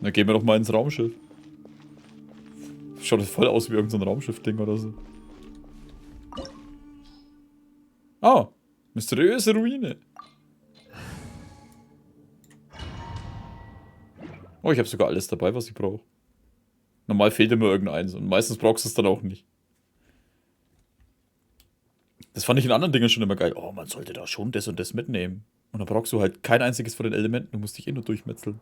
Dann gehen wir doch mal ins Raumschiff. Schaut das voll aus wie irgendein Raumschiff-Ding oder so. Ah, mysteriöse Ruine. Oh, ich habe sogar alles dabei, was ich brauche. Normal fehlt immer irgendeins und meistens brauchst du es dann auch nicht. Das fand ich in anderen Dingen schon immer geil. Oh, man sollte da schon das und das mitnehmen. Und dann brauchst du halt kein einziges von den Elementen. Du musst dich eh nur durchmetzeln.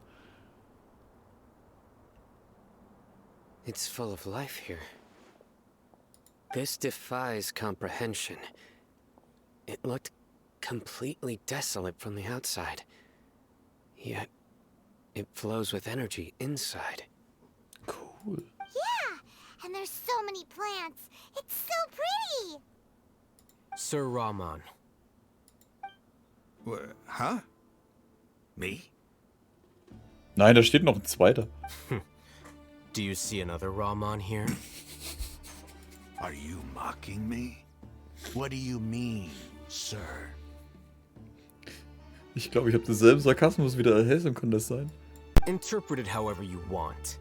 It's full of life here. This defies comprehension. It looked completely desolate from the outside. Yet, it flows with energy inside. Cool. Yeah, and there's so many plants. It's so pretty. Sir Rahman. Huh? Me? Nein, da steht noch ein zweiter. Do you see another Rahman here? Are you mocking me? What do you mean, sir? Ich glaube, ich habe denselben Sarkasmus wieder erhält, kann das sein? Interpret it however you want,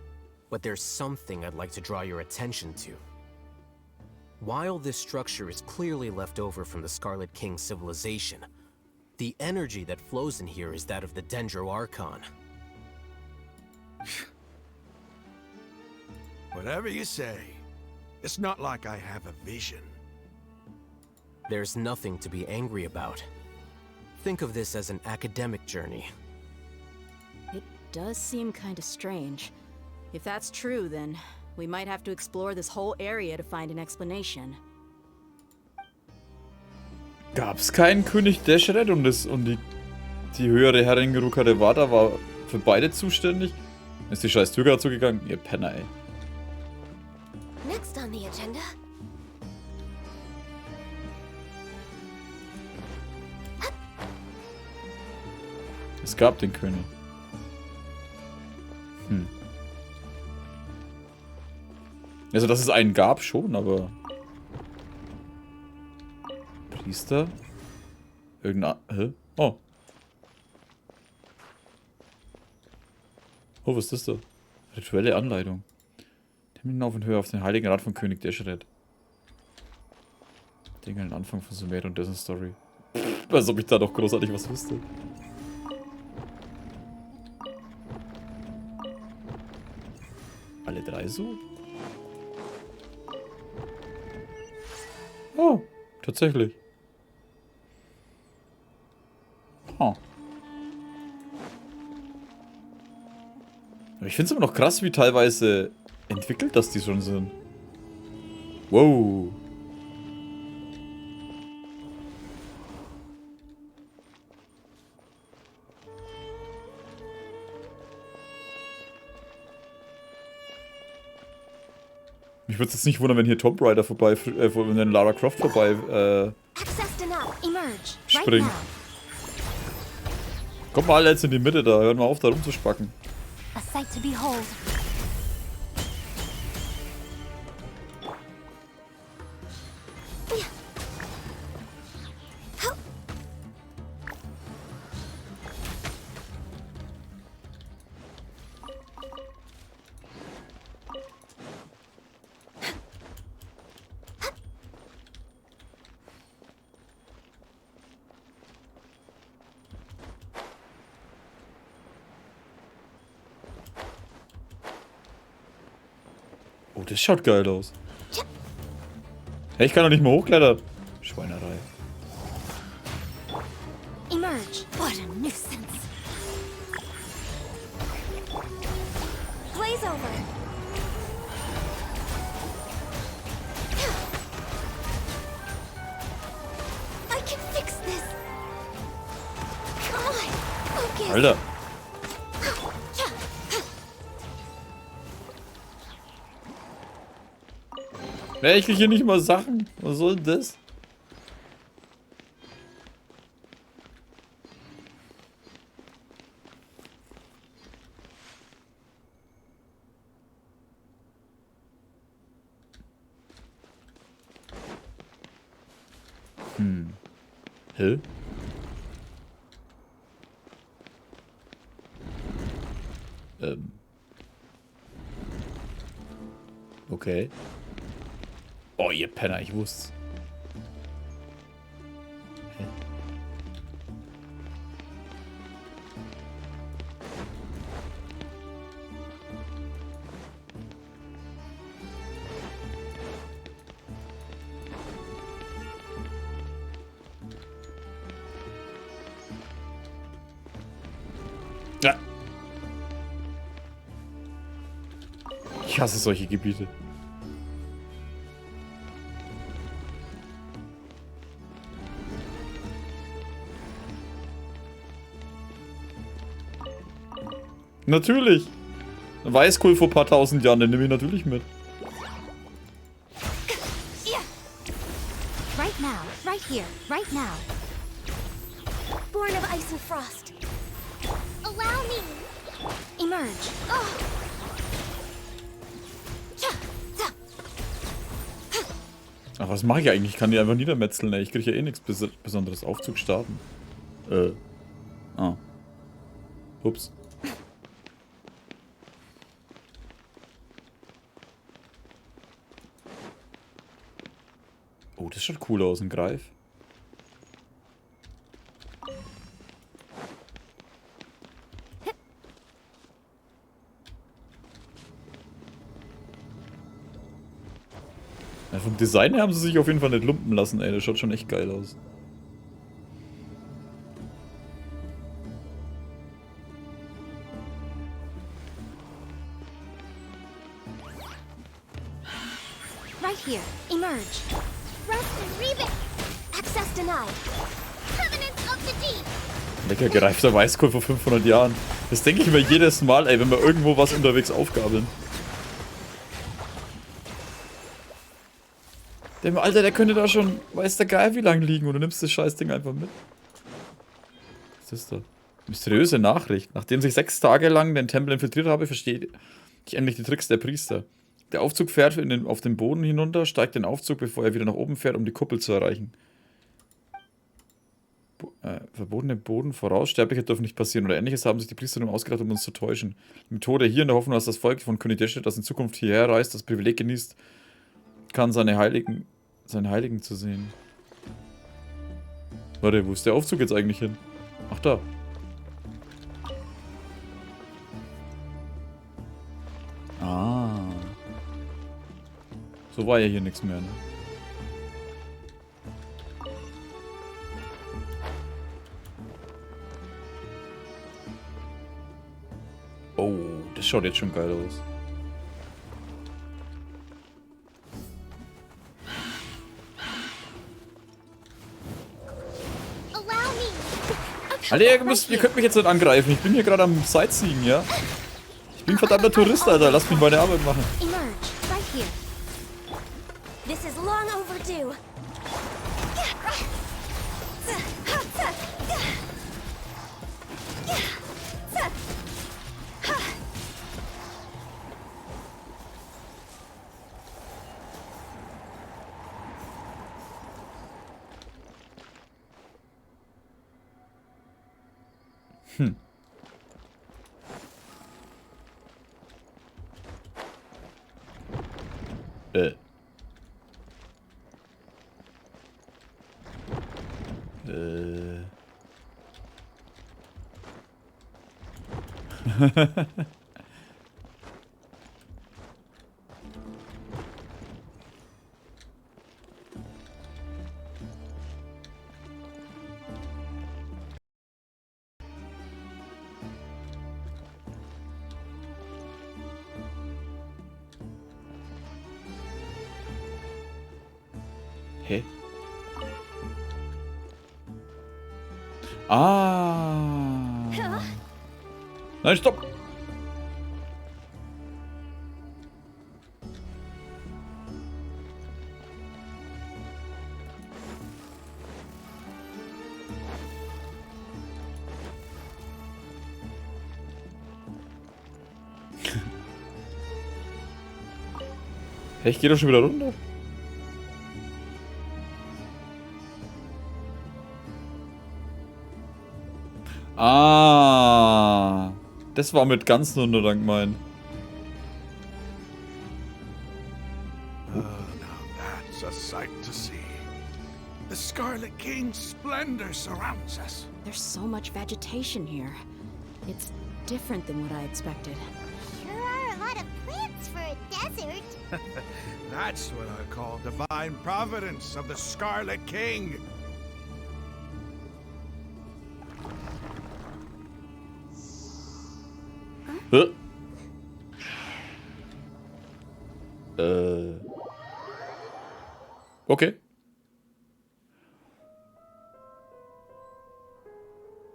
but there's something I'd like to draw your attention to. While this structure is clearly left over from the Scarlet King civilization, the energy that flows in here is that of the Dendro Archon. Whatever you say. It's not like I have a vision. There's nothing to be angry about. Think of this as an academic journey. It does seem kind of strange. If that's true, then we might have to explore this whole area to find an explanation. Gab's keinen König Deshret und die höhere Herrin Rhukadevata war für beide zuständig? Ist die scheiß Tür gerade zugegangen? Ihr Penner, ey. Next on the agenda. Es gab den König. Also, dass es einen gab, schon, aber... Priester? Irgendein... Hä? Oh. Oh, was ist das da? Rituelle Anleitung. Hinauf und höher auf den Heiligen Rat von König Deshret. Denke an den Anfang von Sumer und dessen Story. Als ob ich da doch großartig was wüsste. Alle drei so? Oh, tatsächlich. Oh. Aber ich finde es immer noch krass, wie teilweise entwickelt das die schon sind. Wow. Mich würde es jetzt nicht wundern, wenn hier Tomb Raider vorbei, wenn Lara Croft vorbei springt. Kommt mal alle jetzt in die Mitte da, hört mal auf da rumzuspacken. A sight to behold. Oh, das schaut geil aus. Hey, ich kann doch nicht mehr hochklettern. Schweinerei. Emerge. What a nuisance. Blaze over. I can fix this. Come on. Focus. Alter. Ja, ich krieg hier nicht mal Sachen. Was soll denn das? Hä? Okay. Oh, ihr Penner, ich wusste's. Hä? Ja. Ich hasse solche Gebiete. Natürlich. Weißkohl vor ein paar tausend Jahren, den nehme ich natürlich mit. Right now, right here, right now. Born of ice and frost. Allow me. Emerge. Oh. Ach, was mache ich eigentlich? Ich kann die einfach niedermetzeln, ey. Ich kriege ja eh nichts Besonderes. Aufzug starten. Ah. Ups. Oh, das schaut cool aus, ein Greif. Ja, vom Design her haben sie sich auf jeden Fall nicht lumpen lassen, ey. Das schaut schon echt geil aus. Right here. Emerge. Rest and Rebe. Access denied. Covenants of the Deep. Lecker gereifter Weißkohl vor 500 Jahren. Das denke ich mir jedes Mal, ey, wenn wir irgendwo was unterwegs aufgabeln. Dem Alter, der könnte da schon, weiß der Geil wie lang liegen und du nimmst das Scheißding einfach mit. Was ist das da? Mysteriöse Nachricht. Nachdem ich 6 Tage lang den Tempel infiltriert habe, verstehe ich endlich die Tricks der Priester. Der Aufzug fährt auf den Boden hinunter, steigt den Aufzug, bevor er wieder nach oben fährt, um die Kuppel zu erreichen. Verbotene Boden voraus, Sterbliche dürfen nicht passieren oder ähnliches haben sich die Priester nur ausgedacht, um uns zu täuschen. Die Methode hier in der Hoffnung, dass das Volk von König Deshret, das in Zukunft hierher reist, das Privileg genießt, kann seine Heiligen zu sehen. Warte, wo ist der Aufzug jetzt eigentlich hin? Ach, da. Ah. So war ja hier nichts mehr, ne? Oh, das schaut jetzt schon geil aus. Alter, ihr könnt mich jetzt nicht angreifen. Ich bin hier gerade am Sightseeing, ja? Ich bin ein verdammter Tourist, Alter. Lass mich meine Arbeit machen. This is long overdue. Hä? Ah. Nein, stopp! Hä, ich geh doch schon wieder runter. Ah, das war mit ganz runter, dank mein. is a sight to see. The Scarlet King's splendor surrounds us. There's so much vegetation here. It's different than what I expected. Sure are a lot of plants for a desert. That's what I call divine providence of the Scarlet King. Okay.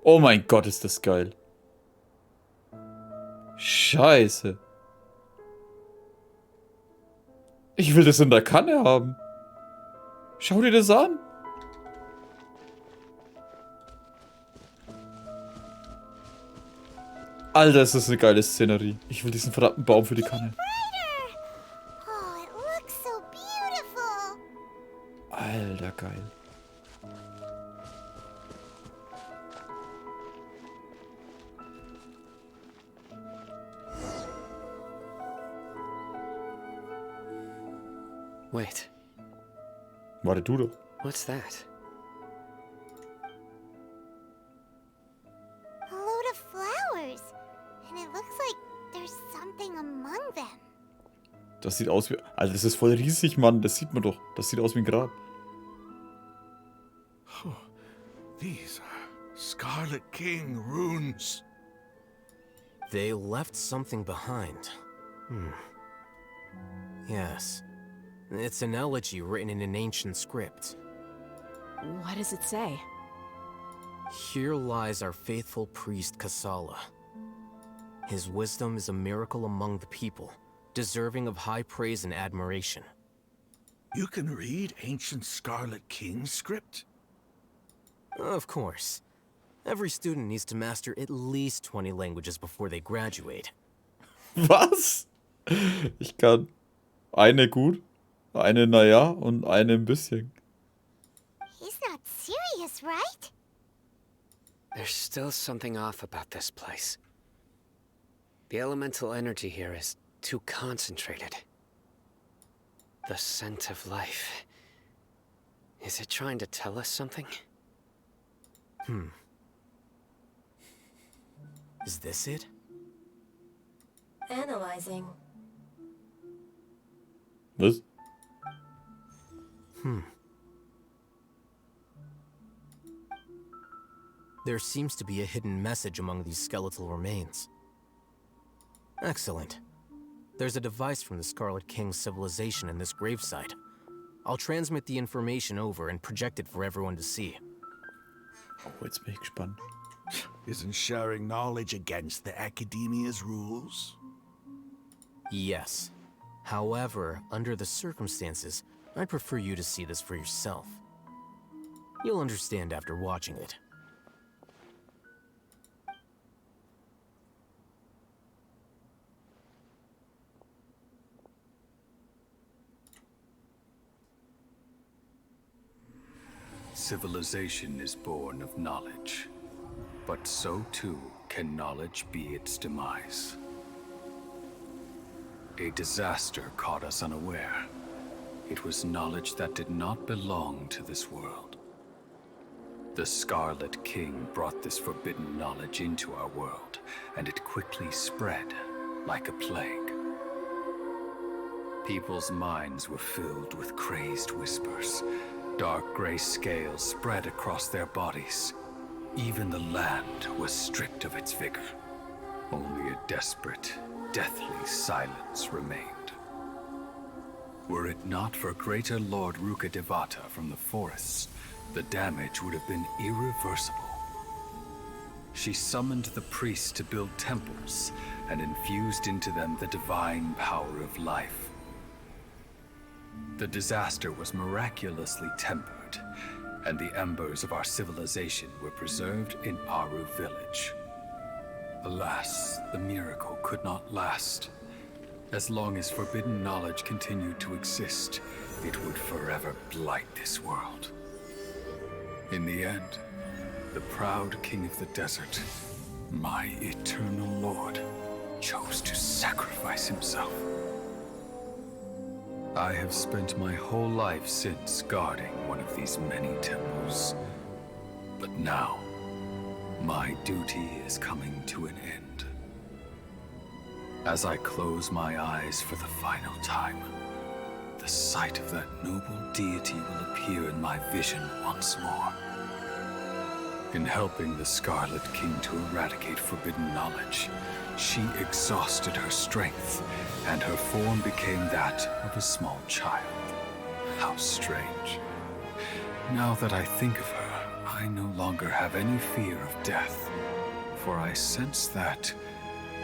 Oh mein Gott, ist das geil. Scheiße. Ich will das in der Kanne haben. Schau dir das an. Alter, ist das eine geile Szenerie. Ich will diesen verdammten Baum für die Kanne. Oh, it looks so beautiful. Alter, geil. Wait, Warte, du doch. what's that? A load of flowers. And it looks like there's something among them. Das sieht aus wie... Alter, das ist voll riesig, Mann. Das sieht man doch. Das sieht aus wie ein Grab. These are Scarlet King runes. They left something behind. Yes. It's an elegy written in an ancient script. What does it say? Here lies our faithful priest Kasala. His wisdom is a miracle among the people, deserving of high praise and admiration. You can read ancient Scarlet King script? Of course. Every student needs to master at least 20 languages before they graduate. Was? Ich kann eine gut, eine naja und eine ein bisschen. He's not serious, right? There's still something off about this place. The elemental energy here is too concentrated. The scent of life. Is it trying to tell us something? Is this it? Analyzing. Was? There seems to be a hidden message among these skeletal remains. Excellent. There's a device from the Scarlet King's civilization in this gravesite. I'll transmit the information over and project it for everyone to see. Oh, jetzt bin ich gespannt. Isn't sharing knowledge against the Academia's rules? Yes. However, under the circumstances, I'd prefer you to see this for yourself. You'll understand after watching it. Civilization is born of knowledge, but so too can knowledge be its demise. A disaster caught us unaware. It was knowledge that did not belong to this world. The Scarlet King brought this forbidden knowledge into our world, and it quickly spread like a plague. People's minds were filled with crazed whispers. Dark gray scales spread across their bodies. Even the land was stripped of its vigor. Only a desperate, deathly silence remained. Were it not for greater Lord Rhukadevata from the forests, the damage would have been irreversible. She summoned the priests to build temples and infused into them the divine power of life. The disaster was miraculously tempered, and the embers of our civilization were preserved in Aru village. Alas, the miracle could not last. As long as forbidden knowledge continued to exist, it would forever blight this world. In the end, the proud king of the desert, my eternal lord, chose to sacrifice himself. I have spent my whole life since guarding one of these many temples. But now, my duty is coming to an end. As I close my eyes for the final time, the sight of that noble deity will appear in my vision once more. In helping the Scarlet King to eradicate forbidden knowledge, she exhausted her strength, and her form became that of a small child. How strange. Now that I think of her, I no longer have any fear of death, for I sense that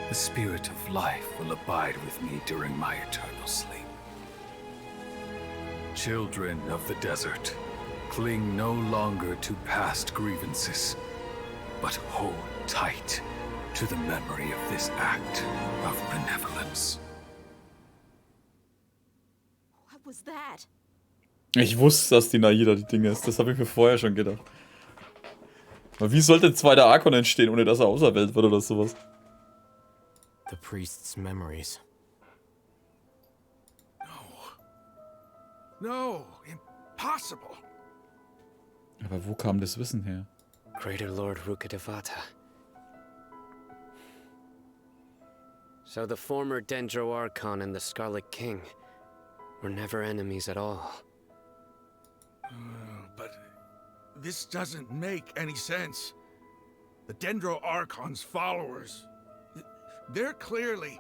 the spirit of life will abide with me during my eternal sleep. Children of the desert, cling no longer to past grievances, but hold tight to the memory of this act of benevolence. What was that? Ich wusste, dass die Naida die Dinge ist. Das habe ich mir vorher schon gedacht. Aber wie sollte ein zweiter Archon entstehen, ohne dass er auserwählt wird oder sowas? The priest's memories. No, impossible. Aber wo kam das Wissen her? Greater Lord Rhukadevata. So the former Dendro Archon and the Scarlet King were never enemies at all. But this doesn't make any sense. The Dendro Archon's followers, they're clearly...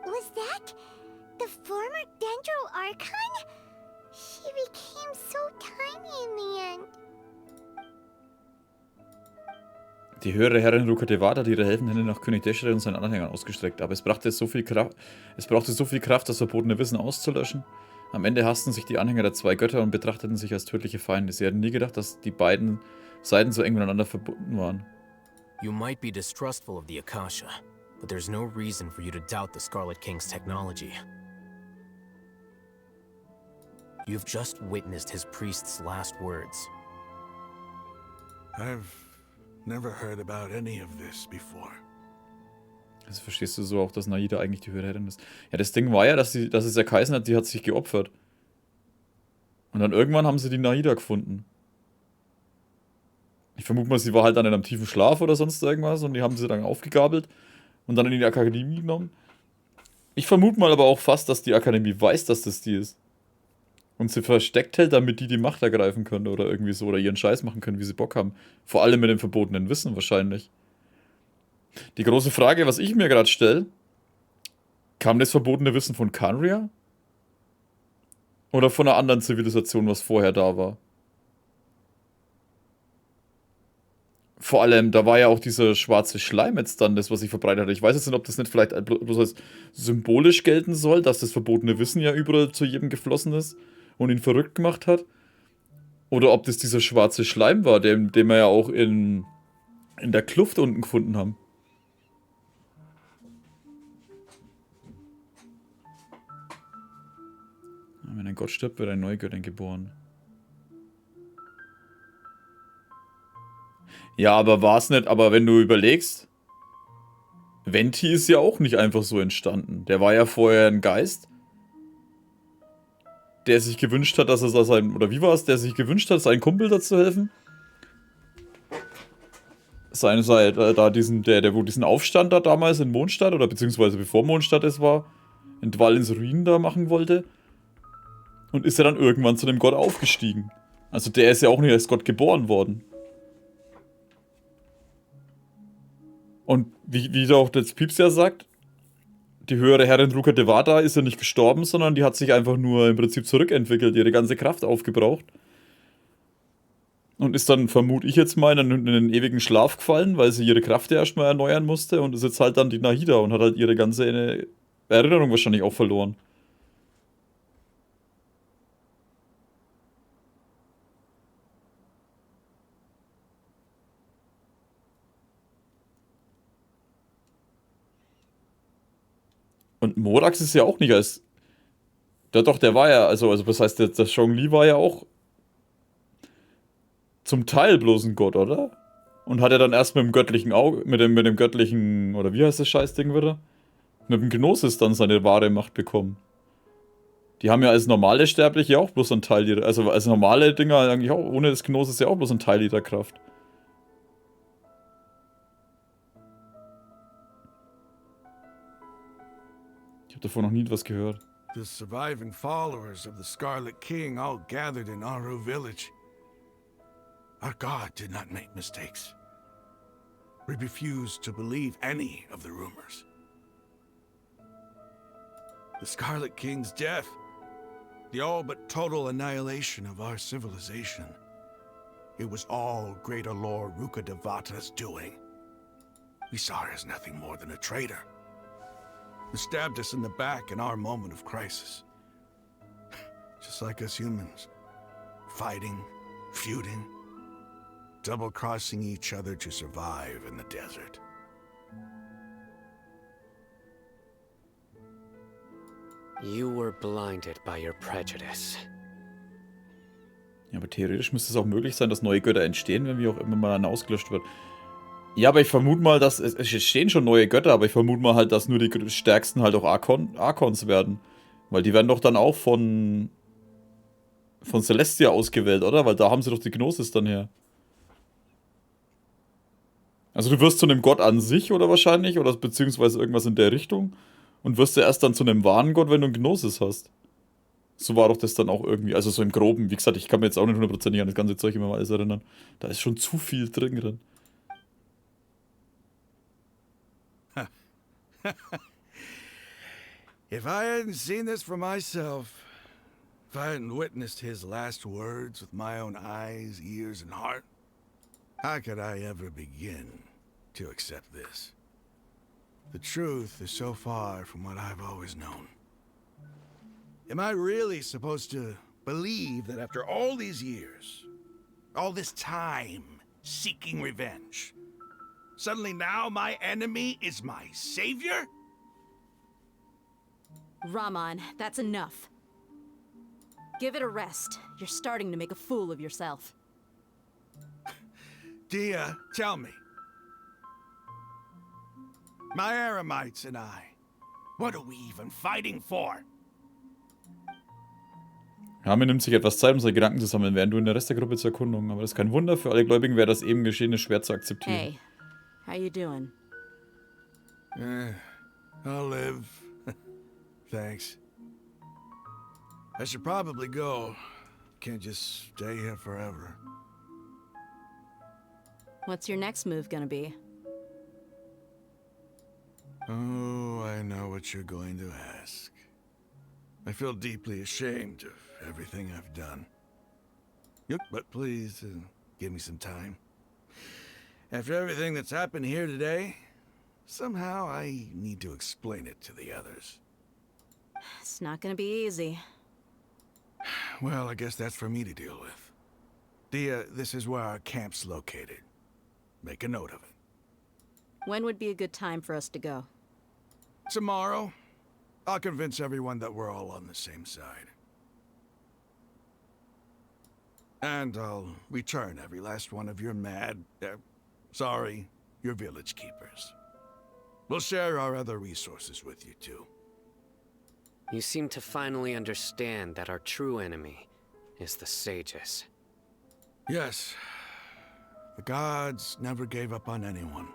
Was that the former Dendro Archon? She became so tiny in the end. Die höhere Herrin Rhukadevata hat ihre helfenden Hände nach König Deshret und seinen Anhängern ausgestreckt, aber es brauchte so viel Kraft, das verbotene Wissen auszulöschen. Am Ende hassten sich die Anhänger der zwei Götter und betrachteten sich als tödliche Feinde. Sie hatten nie gedacht, dass die beiden Seiten so eng miteinander verbunden waren. You might be distrustful of the Akasha, but there's no reason for you to doubt the Scarlet King's technology. You've just witnessed his priest's last words. I've never heard about any of this before. Also verstehst du so auch, dass Naida eigentlich die höhere Herrin ist? Ja, das Ding war ja, dass es ja geheißen hat, die hat sich geopfert. Und dann irgendwann haben sie die Naida gefunden. Ich vermute mal, sie war halt dann in einem tiefen Schlaf oder sonst irgendwas und die haben sie dann aufgegabelt und dann in die Akademie genommen. Ich vermute mal aber auch fast, dass die Akademie weiß, dass das die ist. Und sie versteckt hält, damit die Macht ergreifen können oder irgendwie so oder ihren Scheiß machen können, wie sie Bock haben. Vor allem mit dem verbotenen Wissen wahrscheinlich. Die große Frage, was ich mir gerade stelle, kam das verbotene Wissen von Khaenri'ah? Oder von einer anderen Zivilisation, was vorher da war? Vor allem, da war ja auch dieser schwarze Schleim jetzt dann, das, was sich verbreitet hat. Ich weiß jetzt nicht, ob das nicht vielleicht bloß als symbolisch gelten soll, dass das verbotene Wissen ja überall zu jedem geflossen ist und ihn verrückt gemacht hat. Oder ob das dieser schwarze Schleim war, den wir ja auch in der Kluft unten gefunden haben. Wenn ein Gott stirbt, wird ein neuer Göttin geboren. Ja, aber war es nicht, aber wenn du überlegst, Venti ist ja auch nicht einfach so entstanden. Der war ja vorher ein Geist, der sich gewünscht hat, dass er sein, oder wie war es, der sich gewünscht hat, seinen Kumpel dazu helfen? Wo diesen Aufstand da damals in Mondstadt, oder beziehungsweise bevor Mondstadt es war, in Dwalins Ruinen da machen wollte. Und ist ja dann irgendwann zu dem Gott aufgestiegen. Also der ist ja auch nicht als Gott geboren worden. Und wie auch das Pieps ja sagt, die höhere Herrin Rhukadevata ist ja nicht gestorben, sondern die hat sich einfach nur im Prinzip zurückentwickelt, ihre ganze Kraft aufgebraucht. Und ist dann, vermute ich jetzt mal, in einen ewigen Schlaf gefallen, weil sie ihre Kraft ja erstmal erneuern musste und ist jetzt halt dann die Naida und hat halt ihre ganze Erinnerung wahrscheinlich auch verloren. Und Morax ist ja auch nicht als... Ja doch, der war ja, also das heißt, der Zhongli war ja auch zum Teil bloß ein Gott, oder? Und hat er dann erst mit dem göttlichen Auge, mit dem göttlichen, oder wie heißt das Scheißding wieder? Mit dem Gnosis dann seine wahre Macht bekommen. Die haben ja als normale Sterbliche auch bloß einen Teil ihrer, also als normale Dinger eigentlich auch, ohne das Gnosis ja auch bloß einen Teil ihrer Kraft. Ich habe davon noch nie was gehört. The surviving followers of the Scarlet King all gathered in Aru village. Our god did not make mistakes. We refused to believe any of the rumors. The Scarlet King's death, the all but total annihilation of our civilization. It was all Greater Lord Rhukadevata's doing. We saw her as nothing more than a traitor, who stabbed us in the back in our moment of crisis. Just like us humans. Fighting, feuding, double-crossing each other to survive in the desert. You were blinded by your prejudice. Ja, aber theoretisch müsste es auch möglich sein, dass neue Götter entstehen, wenn wie auch immer mal einer ausgelöscht wird. Ja, aber ich vermute mal, dass es entstehen schon neue Götter, aber ich vermute mal halt, dass nur die stärksten halt auch Archons werden. Weil die werden doch dann auch von Celestia ausgewählt, oder? Weil da haben sie doch die Gnosis dann her. Also du wirst zu einem Gott an sich, oder wahrscheinlich, oder beziehungsweise irgendwas in der Richtung. Und wirst du erst dann zu einem wahren Gott, wenn du einen Gnosis hast. So war doch das dann auch irgendwie, also so im Groben. Wie gesagt, ich kann mir jetzt auch nicht 100% an das ganze Zeug immer mal alles erinnern. Da ist schon zu viel drin. If I hadn't seen this for myself, if I hadn't witnessed his last words with my own eyes, ears, and heart, how could I ever begin to accept this? The truth is so far from what I've always known. Am I really supposed to believe that after all these years, all this time seeking revenge, suddenly now my enemy is my savior? Raman, that's enough. Give it a rest. You're starting to make a fool of yourself. Dia, tell me. My Aramites and I, what are we even fighting for? Rami nimmt sich etwas Zeit, um seine Gedanken zu sammeln, während du in der Rest der Gruppe zur Erkundung. Aber das ist kein Wunder, für alle Gläubigen wäre das eben Geschehene schwer zu akzeptieren. Hey, how you doing? I'll live. Thanks. I should probably go. Can't just stay here forever. What's your next move gonna be? Oh, I know what you're going to ask. I feel deeply ashamed of everything I've done. Yep, but please, give me some time. After everything that's happened here today, somehow I need to explain it to the others. It's not gonna be easy. Well, I guess that's for me to deal with. Dia, this is where our camp's located. Make a note of it. When would be a good time for us to go? Tomorrow, I'll convince everyone that we're all on the same side. And I'll return every last one of your your village keepers. We'll share our other resources with you too. You seem to finally understand that our true enemy is the sages. Yes. The gods never gave up on anyone.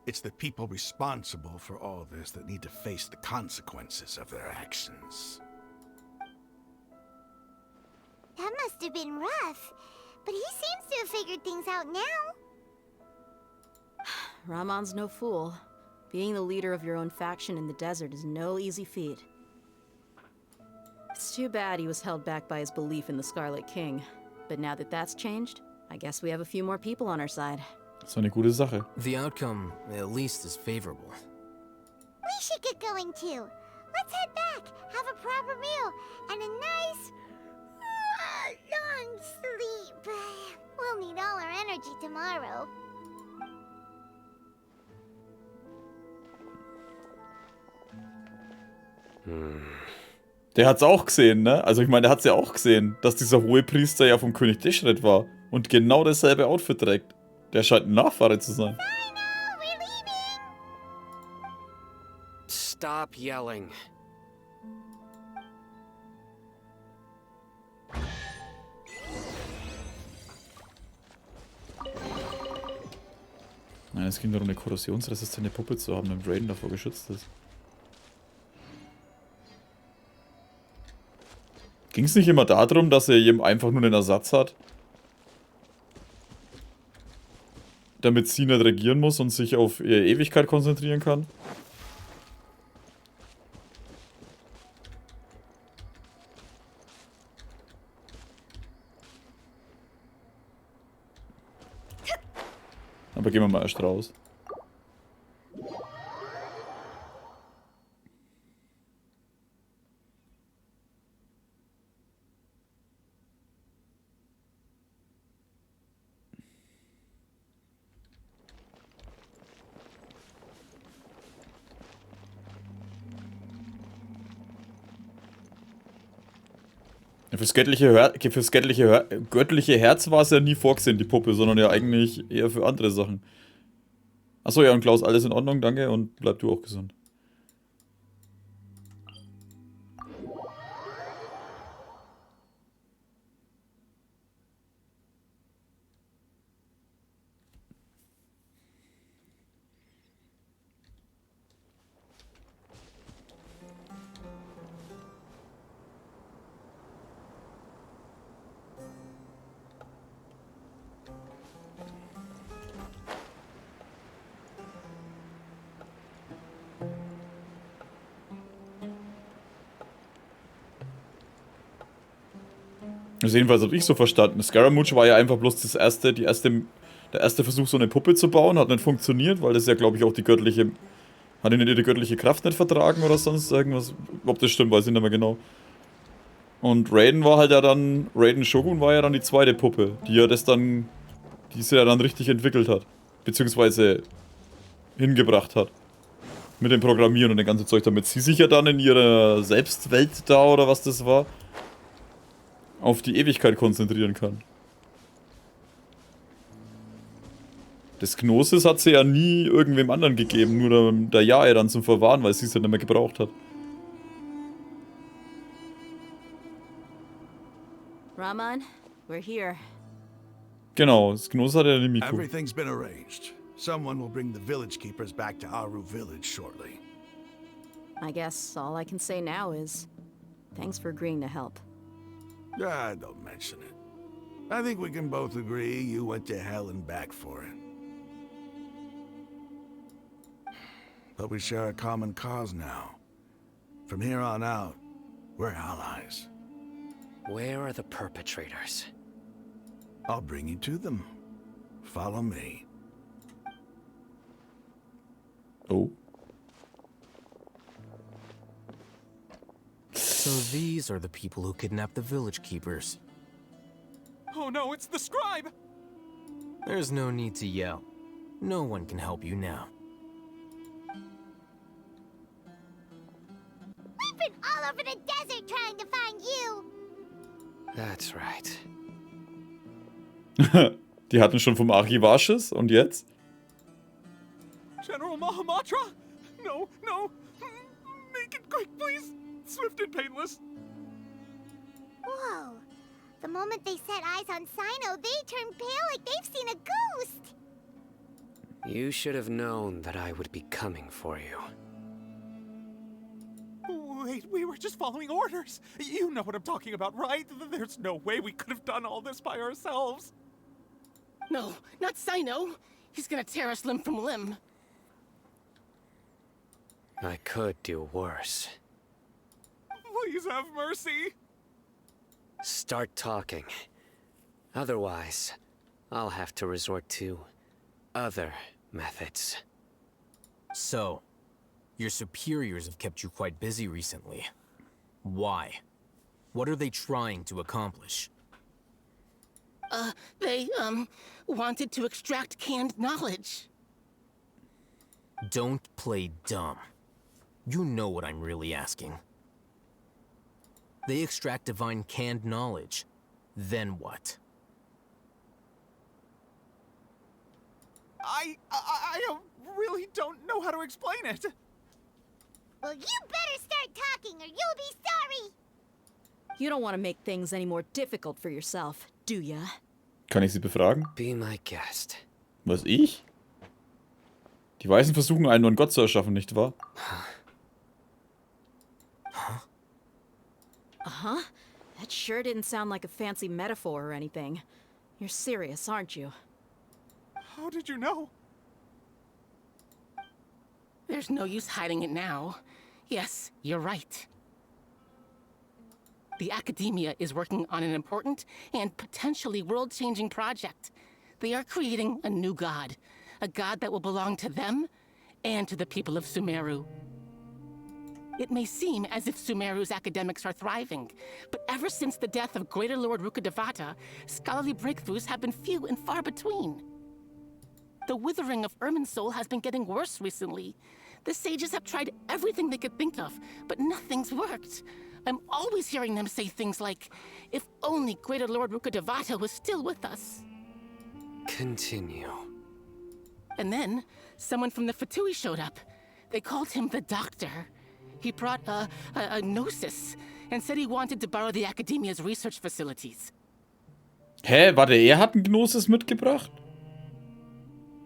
It's the people responsible for all this that need to face the consequences of their actions. That must have been rough, but he seems to have figured things out now. Ramon's no fool. Being the leader of your own faction in the desert is no easy feat. It's too bad he was held back by his belief in the Scarlet King. But now that that's changed, I guess we have a few more people on our side. Das ist eine gute Sache. The outcome, at least, is favorable. We should get going too. Let's head back, have a proper meal, and a nice, long sleep. We'll need all our energy tomorrow. Der hat's auch gesehen, ne? Also ich meine, der hat's ja auch gesehen, dass dieser Hohepriester ja vom König Deshret war und genau dasselbe Outfit trägt. Der scheint ein Nachfahre zu sein. We're leaving! Stop yelling. Nein, es ging darum, eine korrosionsresistente Puppe zu haben, damit Raiden davor geschützt ist. Ging es nicht immer darum, dass er ihm einfach nur einen Ersatz hat? Damit sie nicht regieren muss und sich auf ihre Ewigkeit konzentrieren kann? Aber gehen wir mal erst raus. Ja, fürs göttliche Herz war es ja nie vorgesehen, die Puppe, sondern ja eigentlich eher für andere Sachen. Achso, ja, und Klaus, alles in Ordnung, danke, und bleib du auch gesund. Also jedenfalls habe ich so verstanden. Scaramouche war ja einfach bloß der erste Versuch, so eine Puppe zu bauen. Hat nicht funktioniert, weil das ja, glaube ich, auch die göttliche... Hat ihn ihre göttliche Kraft nicht vertragen oder sonst irgendwas. Ob das stimmt, weiß ich nicht mehr genau. Und Raiden war halt ja dann... Raiden Shogun war ja dann die zweite Puppe, die sie ja dann richtig entwickelt hat. Beziehungsweise hingebracht hat. Mit dem Programmieren und dem ganzen Zeug, damit sie sich ja dann in ihrer Selbstwelt da, oder was das war, auf die Ewigkeit konzentrieren kann. Das Gnosis hat sie ja nie irgendwem anderen gegeben, nur der Jae dann zum Verwahren, weil sie es ja nicht mehr gebraucht hat. Raman, we're here. Genau, das Gnosis hat ja die Miku. Everything's been arranged. Someone will bring the village keepers back to Aru village shortly. I guess all I can say now is thanks for agreeing to help. Ah, don't mention it. I think we can both agree you went to hell and back for it. But we share a common cause now. From here on out, we're allies. Where are the perpetrators? I'll bring you to them. Follow me. Oh. So these are the people who kidnapped the village keepers. Oh no, it's the scribe! There's no need to yell. No one can help you now. We've been all over the desert trying to find you. That's right. Die hatten schon vom Archivarsches und jetzt? General Mahamatra? No, no. Make it quick, please. Swift and painless. Whoa. The moment they set eyes on Sino, they turned pale like they've seen a ghost. You should have known that I would be coming for you. Wait, we were just following orders. You know what I'm talking about, right? There's no way we could have done all this by ourselves. No, not Sino. He's gonna tear us limb from limb. I could do worse. Please have mercy. Start talking. Otherwise, I'll have to resort to other methods. So, your superiors have kept you quite busy recently. Why? What are they trying to accomplish? They, wanted to extract canned knowledge. Don't play dumb. You know what I'm really asking. They extract divine canned knowledge. Then what? I really don't know how to explain it. Well, you better start talking or you'll be sorry. You don't want to make things any more difficult for yourself, do ya? Kann ich sie befragen? Be my guest. Was, ich? Die Weisen versuchen, einen neuen Gott zu erschaffen, nicht wahr? Uh-huh. That sure didn't sound like a fancy metaphor or anything. You're serious, aren't you? How did you know? There's no use hiding it now. Yes, you're right. The Academia is working on an important and potentially world-changing project. They are creating a new god. A god that will belong to them and to the people of Sumeru. It may seem as if Sumeru's academics are thriving, but ever since the death of Greater Lord Rhukadevata, scholarly breakthroughs have been few and far between. The withering of Irminsul has been getting worse recently. The sages have tried everything they could think of, but nothing's worked. I'm always hearing them say things like, if only Greater Lord Rhukadevata was still with us. Continue. And then, someone from the Fatui showed up. They called him the Doctor. He brought a gnosis and said he wanted to borrow the Academia's research facilities. Hä, warte, er hat einen Gnosis mitgebracht?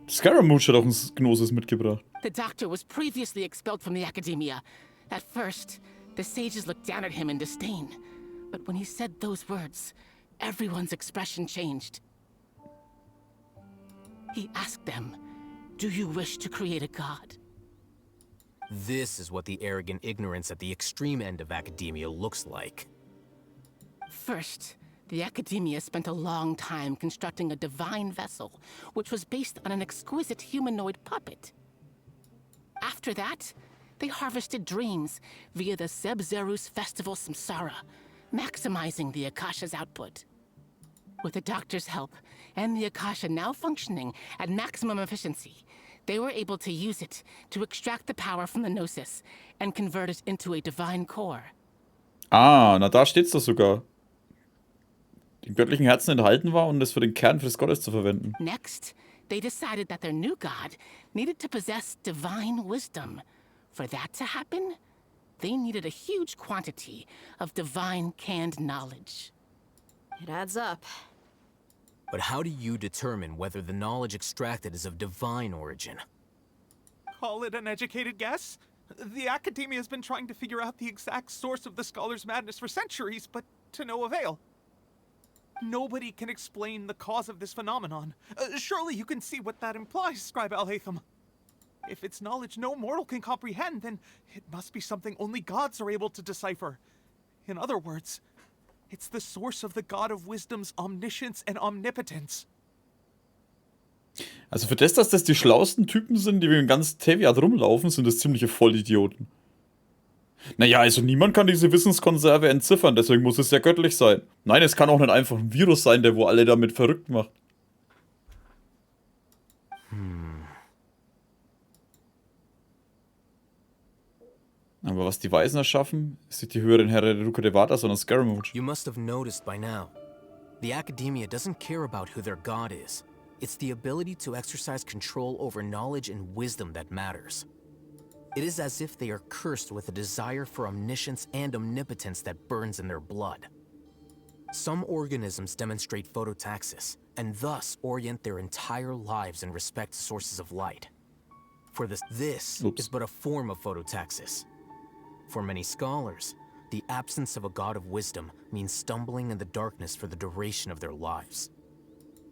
Scaramouche hat auch einen Gnosis mitgebracht. The Doctor was previously expelled from the Academia. At first, the sages looked down at him in disdain. But when he said those words, everyone's expression changed. He asked them, do you wish to create a god? This is what the arrogant ignorance at the extreme end of academia looks like. First, the Academia spent a long time constructing a divine vessel, which was based on an exquisite humanoid puppet. After that, they harvested dreams via the Sebzerus Festival Samsara, maximizing the Akasha's output. With the Doctor's help, and the Akasha now functioning at maximum efficiency, they were able to use it to extract the power from the Gnosis and convert it into a divine core. Ah, na da steht's doch sogar. Den göttlichen Herzen enthalten war, um das für den Kern des Gottes zu verwenden. Next, they decided that their new god needed to possess divine wisdom. For that to happen, they needed a huge quantity of divine canned knowledge. It adds up. But how do you determine whether the knowledge extracted is of divine origin? Call it an educated guess? The Academia has been trying to figure out the exact source of the scholar's madness for centuries, but to no avail. Nobody can explain the cause of this phenomenon. Surely you can see what that implies, Scribe Al-Haytham. If it's knowledge no mortal can comprehend, then it must be something only gods are able to decipher. In other words, it's the source of the God of Wisdom's omniscience and omnipotence. Also für das, dass das die schlauesten Typen sind, die in ganz Teviat rumlaufen, sind das ziemliche Vollidioten. Naja, also niemand kann diese Wissenskonserve entziffern, deswegen muss es ja göttlich sein. Nein, es kann auch nicht einfach ein Virus sein, der wo alle damit verrückt macht. Aber was die Weisen erschaffen, ist nicht die höheren Herren Rhukadevata, sondern Scaramouche. You must have noticed by now. The Academia doesn't care about who their god is. It's the ability to exercise control over knowledge and wisdom that matters. It is as if they are cursed with a desire for omniscience and omnipotence that burns in their blood. Some organisms demonstrate phototaxis, and thus orient their entire lives in respect to sources of light. For this is but a form of phototaxis. For many scholars, the absence of a god of wisdom means stumbling in the darkness for the duration of their lives.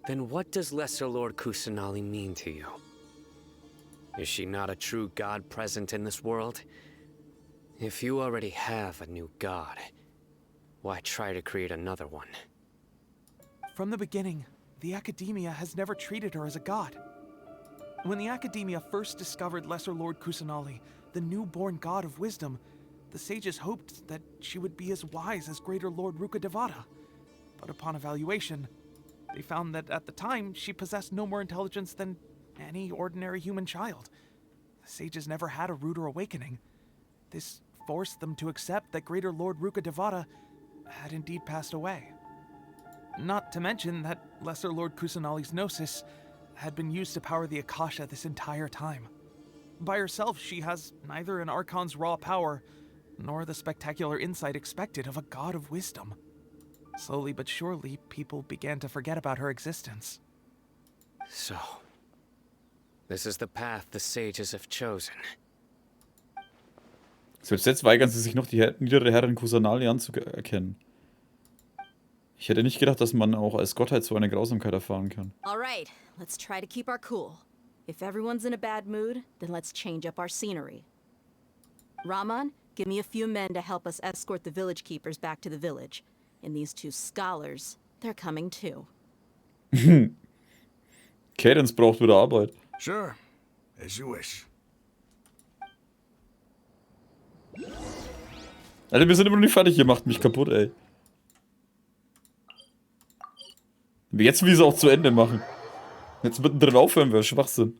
Then what does Lesser Lord Kusanali mean to you? Is she not a true god present in this world? If you already have a new god, why try to create another one? From the beginning, the Academia has never treated her as a god. When the Academia first discovered Lesser Lord Kusanali, the newborn god of wisdom, the sages hoped that she would be as wise as Greater Lord Rhukadevata. But upon evaluation, they found that at the time she possessed no more intelligence than any ordinary human child. The sages never had a ruder awakening. This forced them to accept that Greater Lord Rhukadevata had indeed passed away. Not to mention that Lesser Lord Kusanali's gnosis had been used to power the Akasha this entire time. By herself, she has neither an Archon's raw power, nor the spectacular insight expected of a god of wisdom. Slowly but surely, people began to forget about her existence. So, This is the path the sages have chosen. Selbst jetzt weigern sie sich noch, die niedere Herrin Kusanali anzuerkennen. Ich hätte nicht gedacht, dass man auch als Gottheit so eine Grausamkeit erfahren kann. Alright, let's try to keep our cool. If everyone's in a bad mood, then let's change up our scenery. Rahman, give me a few men to help us escort the village keepers back to the village. And these 2 scholars, they're coming too. Cadence braucht wieder Arbeit. Sure, as you wish. Alter, wir sind immer noch nicht fertig, ihr macht mich kaputt, ey. Jetzt will ich es auch zu Ende machen. Jetzt mittendrin aufhören wäre Schwachsinn.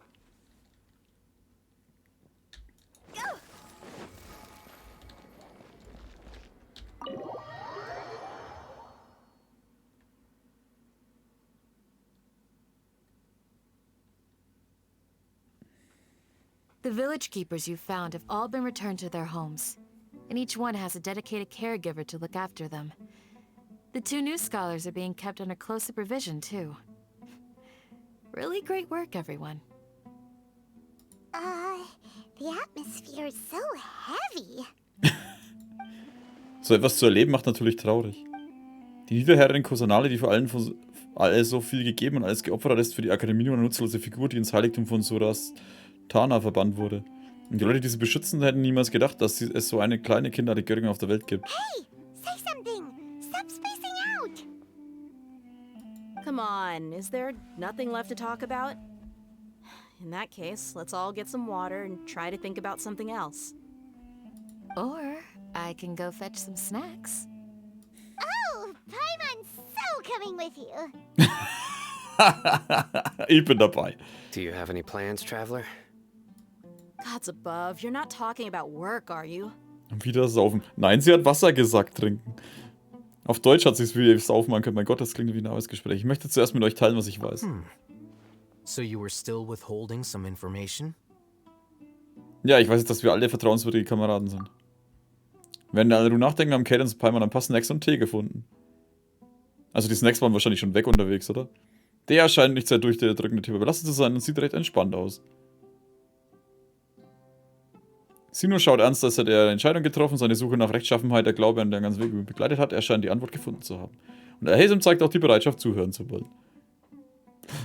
The village keepers you found have all been returned to their homes, and each one has a dedicated caregiver to look after them. The 2 new scholars are being kept under close supervision, too. Really great work, everyone. The atmosphere is so heavy. So etwas zu erleben macht natürlich traurig. Die Niederherrin Kusanali, die vor allem von alles so viel gegeben und alles geopfert hat, ist für die Akademie nur eine nutzlose Figur, die ins Heiligtum von Tana verbannt wurde. Und die Leute, die sie beschützen, hätten niemals gedacht, dass es so eine kleine kinderliche Göttin auf der Welt gibt. Hey, say something. Stop spacing out. Come on, is there nothing left to talk about? In that case, let's all get some water and try to think about something else. Or I can go fetch some snacks. Oh, Paimon's so coming with you. Ich bin dabei. Do you have any plans, traveler? Gods above, you're not talking about work, are you? Wieder saufen. Nein, sie hat Wasser gesagt, trinken. Auf Deutsch hat sie es wie saufen können. Mein Gott, das klingt wie ein Arbeitsgespräch. Ich möchte zuerst mit euch teilen, was ich weiß. So you were still withholding some information? Ja, ich weiß jetzt, dass wir alle vertrauenswürdige Kameraden sind. Während alle darüber nachdenken, haben Cadence und Paimon ein paar Snacks und Tee gefunden. Also die Snacks waren wahrscheinlich schon weg unterwegs, oder? Der scheint nicht sehr durch der drückende Typ belastet zu sein und sieht recht entspannt aus. Sino schaut ernst, als hätte er eine Entscheidung getroffen, seine Suche nach Rechtschaffenheit, der Glaube an den ganzen Weg begleitet hat. Er scheint die Antwort gefunden zu haben. Und Erlebe zeigt auch die Bereitschaft, zuhören zu wollen.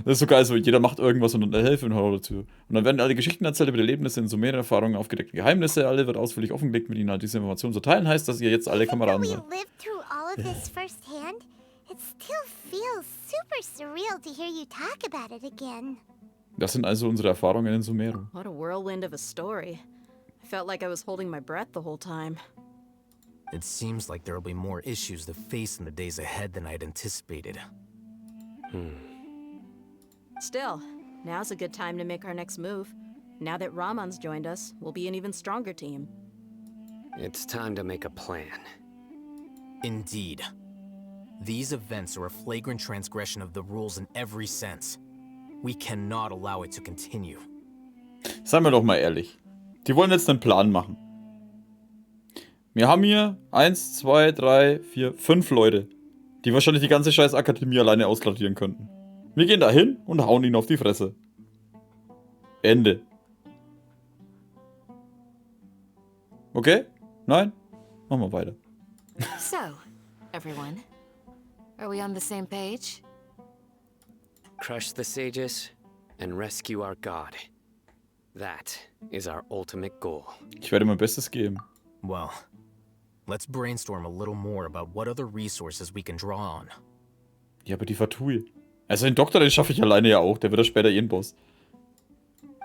Das ist so geil, so jeder macht irgendwas und dann Erlebe und hört dazu. Und dann werden alle Geschichten erzählt über die Erlebnisse in Sumerer, Erfahrungen, aufgedeckte Geheimnisse. Alle wird ausführlich offengelegt, mit ihnen halt diese Informationen zu teilen, heißt, dass ihr jetzt alle Kameraden seid. Das sind also unsere Erfahrungen in Sumeru. What a whirlwind of a story. I felt like I was holding my breath the whole time. It seems like there will be more issues to face in the days ahead than I'd anticipated. Still, now's a good time to make our next move. Now that Rahman's joined us, we'll be an even stronger team. It's time to make a plan. Indeed. These events are a flagrant transgression of the rules in every sense. We cannot allow it to continue. Seien wir doch mal ehrlich. Die wollen jetzt einen Plan machen. Wir haben hier 1, 2, 3, 4, 5 Leute, die wahrscheinlich die ganze scheiß Akademie alleine ausklarieren könnten. Wir gehen da hin und hauen ihnen auf die Fresse. Ende. Okay? Nein? Machen wir weiter. So, everyone, are we on the same page? Crush the sages and rescue our god. That is our ultimate goal. Ich werde mein Bestes geben. Well, let's brainstorm a little more about what other resources we can draw on. Ja, aber die Fatui. Also den Doktor, den schaffe ich alleine ja auch. Der wird ja später eh ein Boss.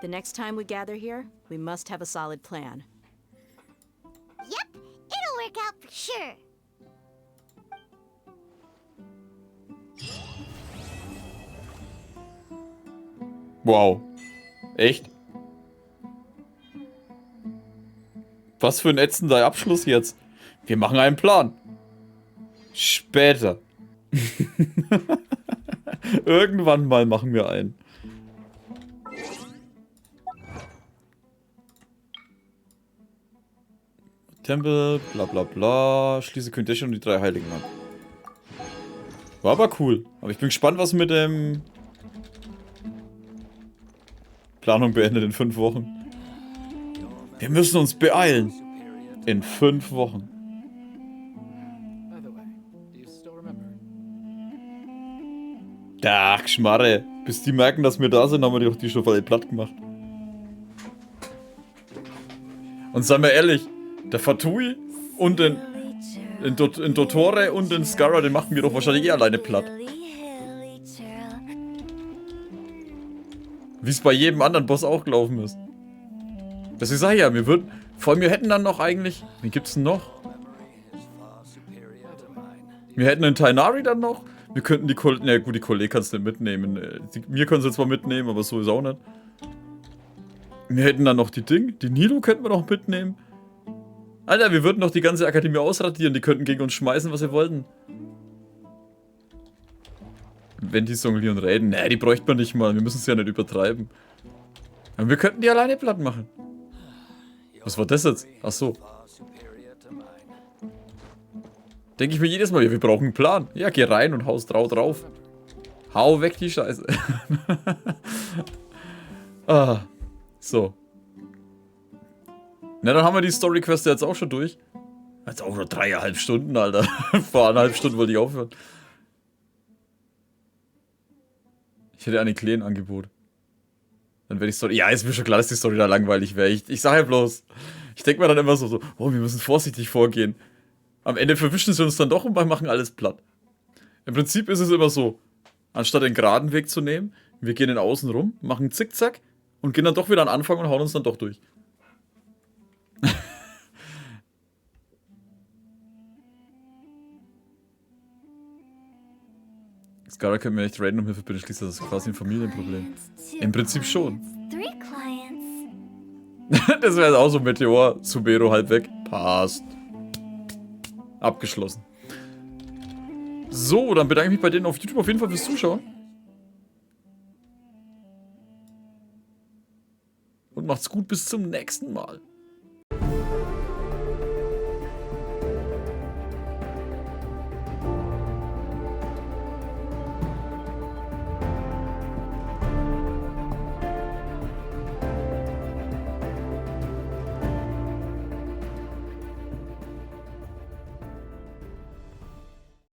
The next time we gather here, we must have a solid plan. Yep, it'll work out for sure. Wow. Echt? Was für ein ätzender Abschluss jetzt. Wir machen einen Plan. Später. Irgendwann mal machen wir einen. Tempel, bla bla bla. Schließe König Deshret und die 3 Heiligen an. War aber cool. Aber ich bin gespannt, was mit dem Planung beendet in 5 Wochen. Wir müssen uns beeilen. In 5 Wochen. Ach, Schmarre. Bis die merken, dass wir da sind, haben wir doch die schon voll platt gemacht. Und seien wir ehrlich, der Fatui und den Dottore und den Scarra, den machen wir doch wahrscheinlich alleine platt. Wie es bei jedem anderen Boss auch gelaufen ist. Deswegen sage ich ja, wir würden. Vor allem, wir hätten dann noch eigentlich. Wen gibt's denn noch? Wir hätten einen Tainari dann noch. Wir könnten die Kollege. Na gut, die Kollege kannst du nicht mitnehmen. Mir können sie zwar mitnehmen, aber so ist auch nicht. Wir hätten dann noch die Die Nilo könnten wir noch mitnehmen. Alter, wir würden noch die ganze Akademie ausradieren. Die könnten gegen uns schmeißen, was wir wollten. Wenn die jonglieren und reden. Nee, die bräuchte man nicht mal. Wir müssen es ja nicht übertreiben. Aber wir könnten die alleine platt machen. Was war das jetzt? Ach so. Denke ich mir jedes Mal, ja, wir brauchen einen Plan. Ja, geh rein und haust drauf. Hau weg die Scheiße. Ah, so. Na, dann haben wir die Story-Quest jetzt auch schon durch. Jetzt auch nur 3,5 Stunden, Alter. Vor 1,5 Stunden wollte ich aufhören. Ich hätte eine kleinen Angebot. Dann wäre die Story. Ja, ist mir schon klar, dass die Story da langweilig wäre. Ich sage ja bloß. Ich denke mir dann immer so, oh, wir müssen vorsichtig vorgehen. Am Ende verwischen sie uns dann doch und machen alles platt. Im Prinzip ist es immer so, anstatt den geraden Weg zu nehmen, wir gehen in außen rum, machen Zickzack und gehen dann doch wieder an den Anfang und hauen uns dann doch durch. Scarra könnte mir echt random um Hilfe bitten, schließt das ist quasi ein Familienproblem. Im Prinzip schon. Das wäre auch so ein Meteor, Sumeru halb weg. Passt. Abgeschlossen. So, dann bedanke ich mich bei denen auf YouTube auf jeden Fall fürs Zuschauen. Und macht's gut, bis zum nächsten Mal.